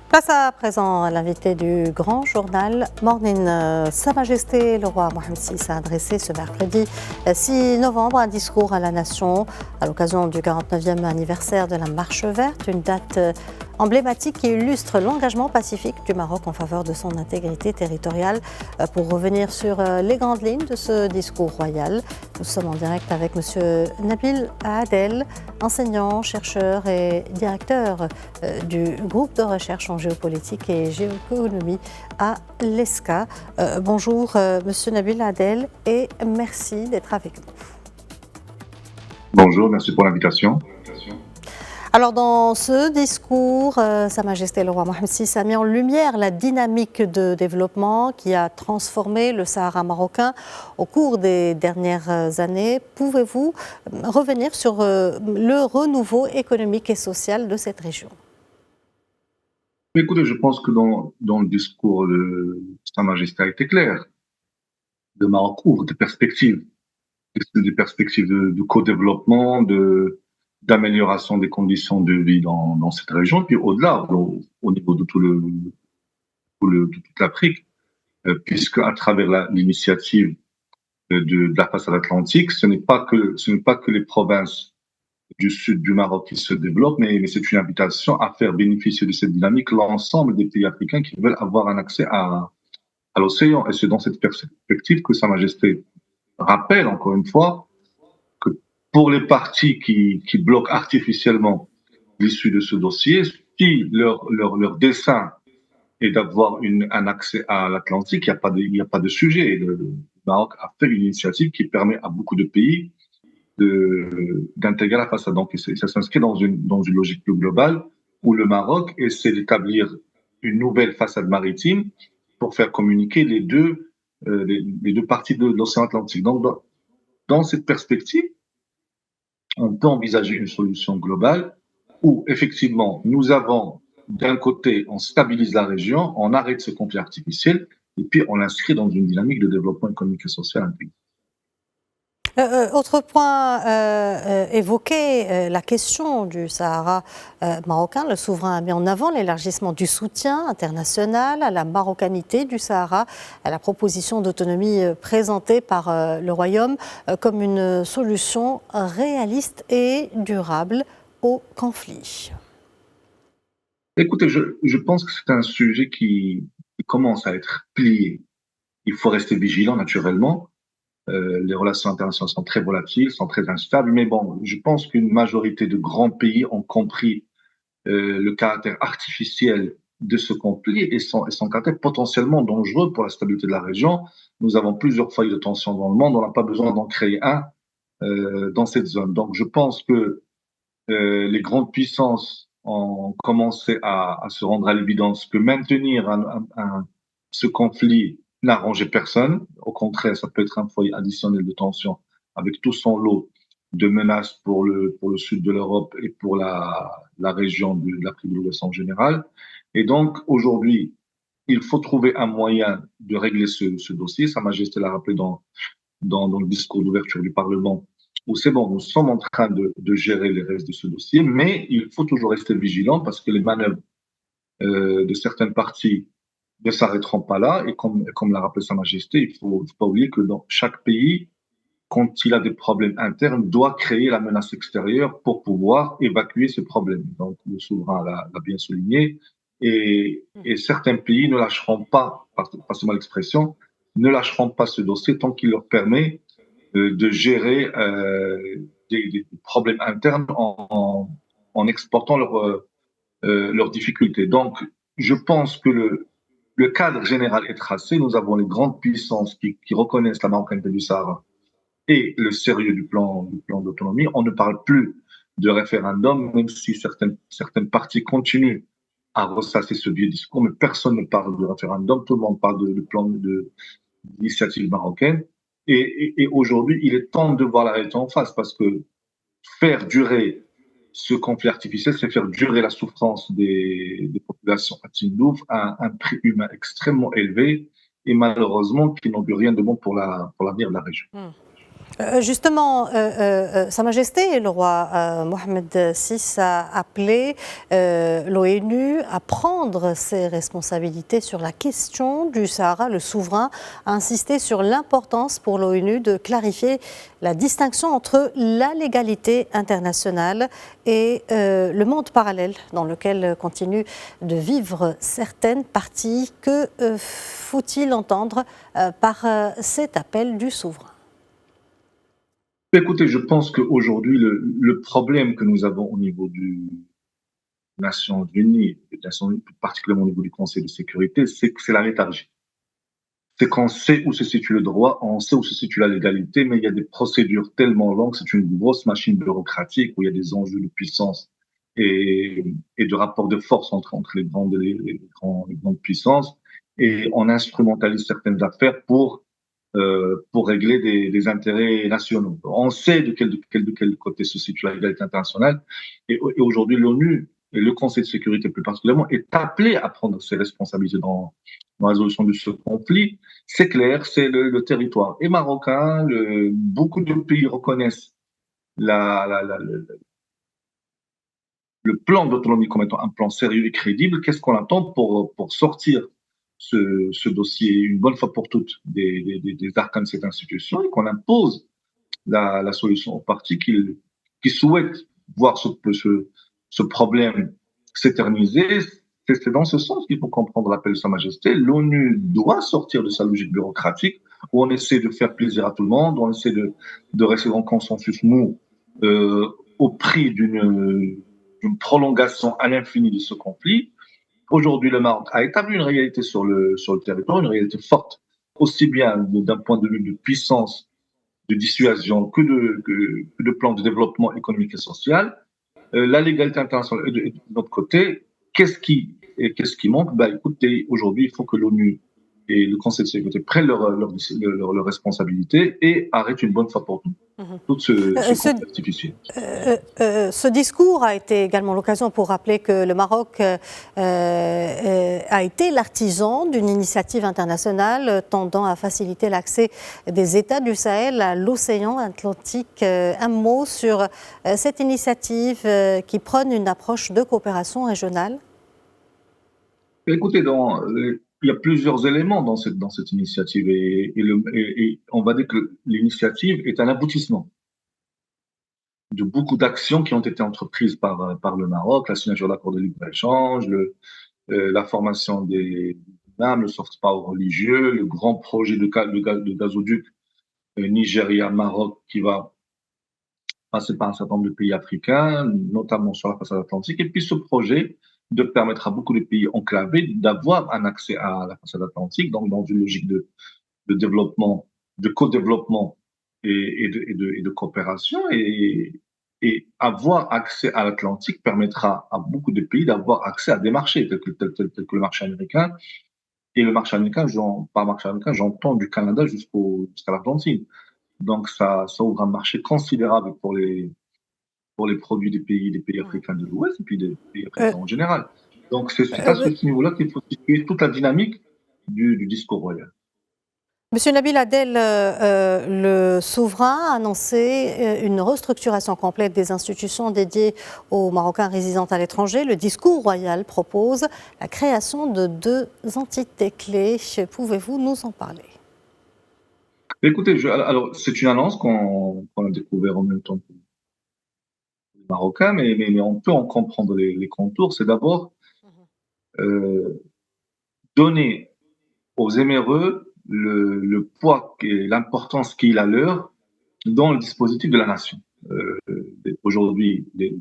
Place à présent à l'invité du grand journal Morning. Sa Majesté le roi Mohammed VI a adressé ce mercredi 6 novembre un discours à la nation à l'occasion du 49e anniversaire de la Marche verte, une date emblématique qui illustre l'engagement pacifique du Maroc en faveur de son intégrité territoriale. Pour revenir sur les grandes lignes de ce discours royal, nous sommes en direct avec M. Nabil Adel, enseignant, chercheur et directeur du groupe de recherche en géopolitique et géoéconomie à l'ESCA. Bonjour Monsieur Nabil Adel et merci d'être avec nous. Bonjour, merci pour l'invitation. Alors dans ce discours, Sa Majesté le roi Mohammed VI a mis en lumière la dynamique de développement qui a transformé le Sahara marocain au cours des dernières années. Pouvez-vous revenir sur le renouveau économique et social de cette région ? Écoutez, je pense que dans le discours de Sa Majesté a été clair. Le Maroc ouvre des perspectives de co-développement, d'amélioration des conditions de vie dans cette région, puis au-delà, au niveau de de toute l'Afrique, puisque à travers l'initiative de la façade atlantique, ce n'est pas que les provinces du sud du Maroc qui se développent, mais c'est une invitation à faire bénéficier de cette dynamique l'ensemble des pays africains qui veulent avoir un accès à l'océan. Et c'est dans cette perspective que Sa Majesté rappelle encore une fois que pour les partis qui bloquent artificiellement l'issue de ce dossier, si leur dessein est d'avoir un accès à l'Atlantique, il n'y a pas de sujet. Le Maroc a fait une initiative qui permet à beaucoup de pays d'intégrer la façade. Donc, ça s'inscrit dans une logique plus globale où le Maroc essaie d'établir une nouvelle façade maritime pour faire communiquer les deux parties de l'océan Atlantique. Donc, dans cette perspective, on peut envisager une solution globale où, effectivement, nous avons, d'un côté, on stabilise la région, on arrête ce conflit artificiel, et puis on l'inscrit dans une dynamique de développement économique et social intégré. Autre point évoqué, la question du Sahara marocain. Le souverain a mis en avant l'élargissement du soutien international à la marocanité du Sahara, à la proposition d'autonomie présentée par le Royaume comme une solution réaliste et durable au conflit. Écoutez, je pense que c'est un sujet qui commence à être plié. Il faut rester vigilant, naturellement. Les relations internationales sont très volatiles, sont très instables, mais bon, je pense qu'une majorité de grands pays ont compris le caractère artificiel de ce conflit et son caractère potentiellement dangereux pour la stabilité de la région. Nous avons plusieurs foyers de tension dans le monde, on n'a pas besoin d'en créer un dans cette zone. Donc je pense que les grandes puissances ont commencé à se rendre à l'évidence que maintenir ce conflit n'arrangeait personne. Au contraire, ça peut être un foyer additionnel de tension avec tout son lot de menaces pour le sud de l'Europe et pour la région de l'Afrique de l'Ouest en général. Et donc, aujourd'hui, il faut trouver un moyen de régler ce dossier. Sa Majesté l'a rappelé dans le discours d'ouverture du Parlement, où c'est bon, nous sommes en train de gérer les restes de ce dossier, mais il faut toujours rester vigilant parce que les manœuvres de certaines parties ne s'arrêteront pas là. Et comme l'a rappelé Sa Majesté, il faut pas oublier que dans chaque pays, quand il a des problèmes internes, doit créer la menace extérieure pour pouvoir évacuer ces problèmes. Donc, le souverain l'a bien souligné. Et certains pays ne lâcheront pas, passez-moi l'expression, ne lâcheront pas ce dossier tant qu'il leur permet de gérer des problèmes internes en exportant leurs difficultés. Donc, je pense que le cadre général est tracé. Nous avons les grandes puissances qui reconnaissent la marocanité du Sahara et le sérieux du plan d'autonomie. On ne parle plus de référendum, même si certaines parties continuent à ressasser ce vieux discours, mais personne ne parle de référendum, tout le monde parle de plan d'initiative marocaine. Et aujourd'hui, il est temps de voir la réalité en face, parce que faire durer ce conflit artificiel, c'est faire durer la souffrance des populations à Tindouf à un prix humain extrêmement élevé et malheureusement qui n'augure rien de bon pour l'avenir de la région. Justement, Sa Majesté, le roi Mohamed VI, a appelé l'ONU à prendre ses responsabilités sur la question du Sahara. Le souverain a insisté sur l'importance pour l'ONU de clarifier la distinction entre la légalité internationale et le monde parallèle dans lequel continuent de vivre certaines parties. Que faut-il entendre par cet appel du souverain? Écoutez, je pense qu'aujourd'hui, le problème que nous avons au niveau des Nations Unies, plus particulièrement au niveau du Conseil de sécurité, c'est que c'est la léthargie. C'est qu'on sait où se situe le droit, on sait où se situe la légalité, mais il y a des procédures tellement longues, c'est une grosse machine bureaucratique où il y a des enjeux de puissance et de rapport de force entre les grandes puissances, et on instrumentalise certaines affaires pour régler des intérêts nationaux. On sait de quel côté se situe la légalité internationale, et aujourd'hui l'ONU et le Conseil de sécurité plus particulièrement est appelé à prendre ses responsabilités dans la résolution de ce conflit. C'est clair, c'est le territoire et marocain. Beaucoup de pays reconnaissent la, la, la, le plan d'autonomie comme étant un plan sérieux et crédible. Qu'est-ce qu'on attend pour sortir ce dossier une bonne fois pour toutes des arcanes de cette institution et qu'on impose la solution aux partis qui souhaitent voir ce problème s'éterniser? C'est dans ce sens qu'il faut comprendre l'appel de Sa Majesté. L'ONU doit sortir de sa logique bureaucratique où on essaie de faire plaisir à tout le monde, on essaie de rester dans le consensus mou au prix d'une prolongation à l'infini de ce conflit. Aujourd'hui, le Maroc a établi une réalité sur le territoire, une réalité forte, aussi bien d'un point de vue de puissance, de dissuasion que de plan de développement économique et social. La légalité internationale et de notre côté, qu'est-ce qui manque? Bah, écoutez, aujourd'hui, il faut que l'ONU et le Conseil de sécurité prennent leurs responsabilités et arrêtent une bonne fois pour toutes ce conflit artificiel. Ce discours a été également l'occasion pour rappeler que le Maroc a été l'artisan d'une initiative internationale tendant à faciliter l'accès des États du Sahel à l'océan Atlantique. Un mot sur cette initiative qui prône une approche de coopération régionale? Écoutez, il y a plusieurs éléments dans cette initiative et on va dire que l'initiative est un aboutissement de beaucoup d'actions qui ont été entreprises par le Maroc, la signature de l'accord de libre-échange, la formation des imams, le soft power religieux, le grand projet de gazoduc Nigeria-Maroc qui va passer par un certain nombre de pays africains, notamment sur la façade atlantique. Et puis ce projet de permettre à beaucoup de pays enclavés d'avoir un accès à la façade atlantique, donc dans une logique de développement, de co-développement et de coopération. Et avoir accès à l'Atlantique permettra à beaucoup de pays d'avoir accès à des marchés tels que le marché américain. Et le marché américain, par marché américain, j'entends du Canada jusqu'à l'Argentine. Donc ça ouvre un marché considérable pour les produits des pays africains de l'Ouest et puis des pays africains en général. Donc c'est à ce niveau-là qu'il faut situer toute la dynamique du discours royal. Monsieur Nabil Adel, le souverain a annoncé une restructuration complète des institutions dédiées aux Marocains résidant à l'étranger. Le discours royal propose la création de 2 entités clés. Pouvez-vous nous en parler? Écoutez, alors c'est une annonce qu'on a découvert en même temps que les Marocains, mais on peut en comprendre les contours. C'est d'abord donner aux Émireux le poids et l'importance qu'il a leur dans le dispositif de la nation. Aujourd'hui, les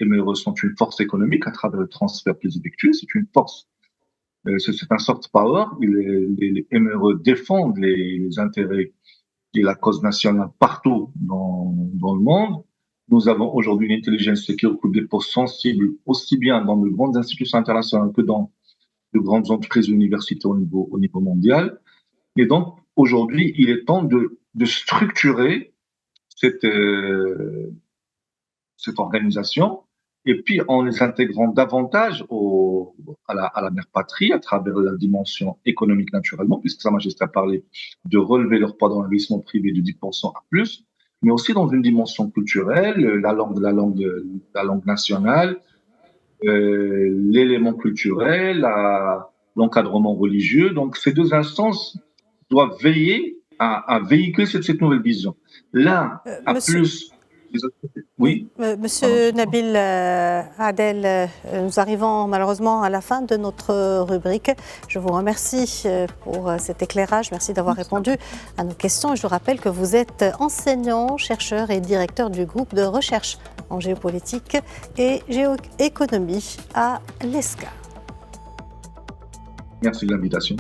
Émireux sont une force économique à travers le transfert qu'ils effectuent. C'est une force, c'est un soft power. Les Émireux défendent les intérêts et la cause nationale partout dans le monde. Nous avons aujourd'hui une intelligence qui occupe des postes sensibles aussi bien dans de grandes institutions internationales que dans de grandes entreprises universitaires au niveau mondial. Et donc, aujourd'hui, il est temps de structurer cette organisation et puis en les intégrant davantage à la mère patrie à travers la dimension économique naturellement, puisque Sa Majesté a parlé de relever leur poids dans l'investissement privé de 10% à plus, mais aussi dans une dimension culturelle, la langue nationale, l'élément culturel, l'encadrement religieux. Donc, ces deux instances doivent veiller à véhiculer cette nouvelle vision. L'un a Monsieur, plus... oui, Oui, pardon. Monsieur Nabil Adel, nous arrivons malheureusement à la fin de notre rubrique. Je vous remercie pour cet éclairage. Merci d'avoir répondu à nos questions. Je vous rappelle que vous êtes enseignant, chercheur et directeur du groupe de recherche en géopolitique et géoéconomie à l'ESCA. Merci de l'invitation.